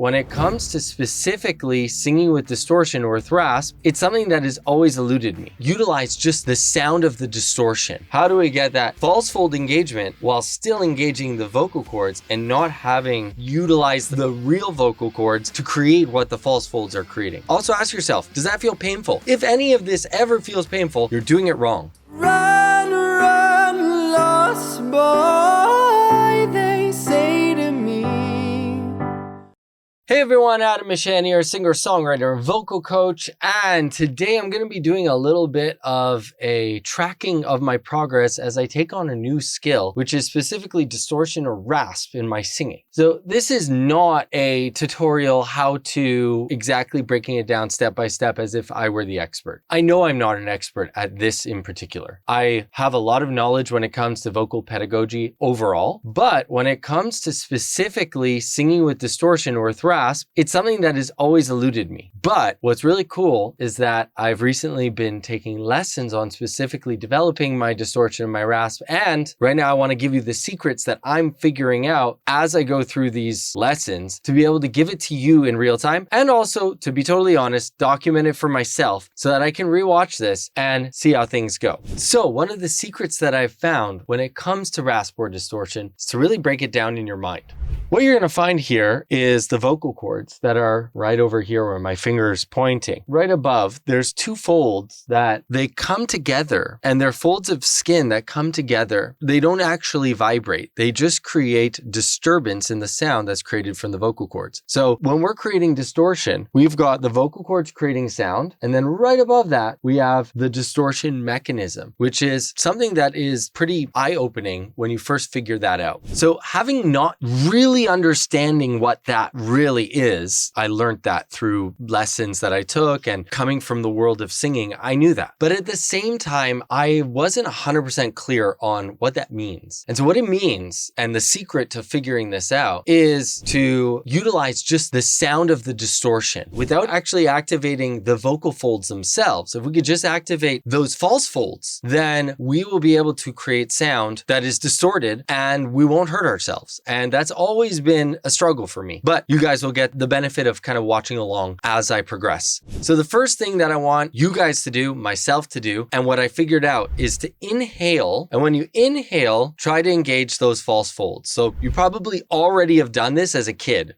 when it comes to specifically singing with distortion or with rasp, it's something that has always eluded me. Utilize just the sound of the distortion. How do we get that false fold engagement while still engaging the vocal cords and not having utilized the real vocal cords to create what the false folds are creating? Also ask yourself, does that feel painful? If any of this ever feels painful, you're doing it wrong. Run, run, lost boy, they say to me. Hey everyone, Adam Mishan here, singer, songwriter, and vocal coach, and today I'm going to be doing a little bit of a tracking of my progress as I take on a new skill, which is specifically distortion or rasp in my singing. So this is not a tutorial how to exactly breaking it down step by step as if I were the expert. I know I'm not an expert at this in particular. I have a lot of knowledge when it comes to vocal pedagogy overall, but when it comes to specifically singing with distortion or with rasp, it's something that has always eluded me. But what's really cool is that I've recently been taking lessons on specifically developing my distortion and my rasp. And right now I want to give you the secrets that I'm figuring out as I go through these lessons to be able to give it to you in real time. And also, to be totally honest, document it for myself so that I can rewatch this and see how things go. So one of the secrets that I've found when it comes to rasp or distortion is to really break it down in your mind. What you're going to find here is the vocal cords that are right over here where my finger is pointing. Right above, there's two folds that they come together, and they're folds of skin that come together. They don't actually vibrate. They just create disturbance in the sound that's created from the vocal cords. So when we're creating distortion, we've got the vocal cords creating sound, and then right above that, we have the distortion mechanism, which is something that is pretty eye-opening when you first figure that out. So having not really understanding what that really is, I learned that through lessons that I took, and coming from the world of singing, I knew that. But at the same time, I wasn't 100% clear on what that means. And so what it means, and the secret to figuring this out, is to utilize just the sound of the distortion without actually activating the vocal folds themselves. If we could just activate those false folds, then we will be able to create sound that is distorted and we won't hurt ourselves. And that's always been a struggle for me, but you guys will get the benefit of kind of watching along as I progress. So the first thing that I want you guys to do, myself to do, and what I figured out is to inhale. And when you inhale, try to engage those false folds. So you probably already have done this as a kid.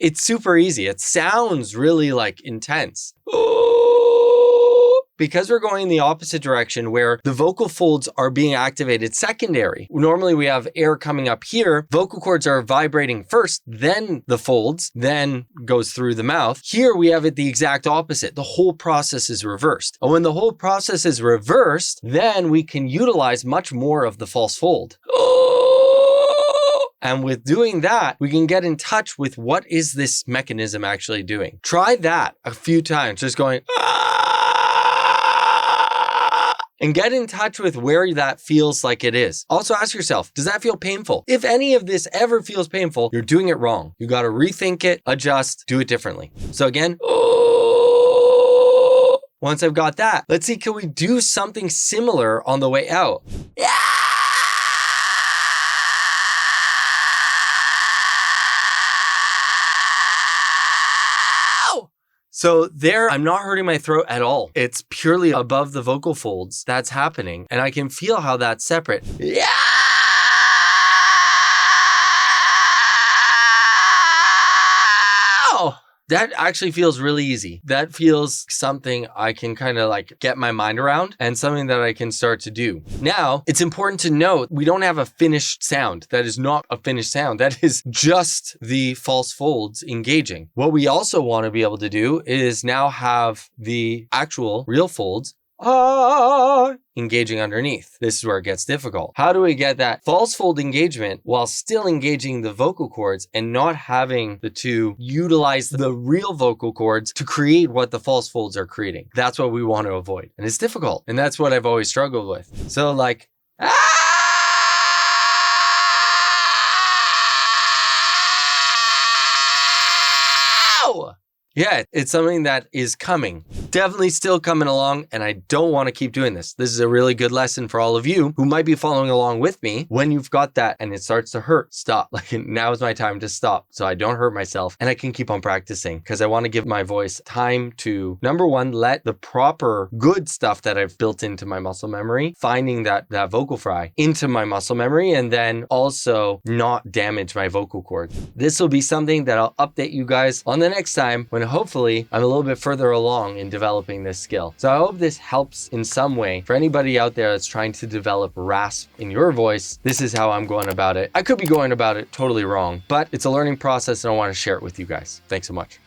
It's super easy. It sounds really like intense. Because we're going in the opposite direction where the vocal folds are being activated secondary. Normally we have air coming up here. Vocal cords are vibrating first, then the folds, then goes through the mouth. Here we have it the exact opposite. The whole process is reversed. And when the whole process is reversed, then we can utilize much more of the false fold. And with doing that, we can get in touch with what is this mechanism actually doing. Try that a few times, just going, and get in touch with where that feels like it is. Also ask yourself, does that feel painful? If any of this ever feels painful, you're doing it wrong. You got to rethink it, adjust, do it differently. So again, once I've got that, let's see, can we do something similar on the way out? Yeah! So there, I'm not hurting my throat at all. It's purely above the vocal folds that's happening, and I can feel how that's separate. Yeah! That actually feels really easy. That feels something I can kind of like get my mind around and something that I can start to do. Now, it's important to note we don't have a finished sound. That is not a finished sound. That is just the false folds engaging. What we also want to be able to do is now have the actual real folds engaging underneath. This is where it gets difficult. How do we get that false fold engagement while still engaging the vocal cords and not having the two utilize the real vocal cords to create what the false folds are creating? That's what we want to avoid. And it's difficult. And that's what I've always struggled with. So like, yeah, it's something that is coming. definitely still coming along, and I don't want to keep doing this. This is a really good lesson for all of you who might be following along with me. When you've got that and it starts to hurt, stop. Like, now is my time to stop so I don't hurt myself and I can keep on practicing, because I want to give my voice time to, number one, let the proper good stuff that I've built into my muscle memory, finding that vocal fry into my muscle memory, and then also not damage my vocal cords. This will be something that I'll update you guys on the next time, when hopefully I'm a little bit further along in developing this skill. So I hope this helps in some way for anybody out there that's trying to develop rasp in your voice. This is how I'm going about it. I could be going about it totally wrong, but it's a learning process and I want to share it with you guys. Thanks so much.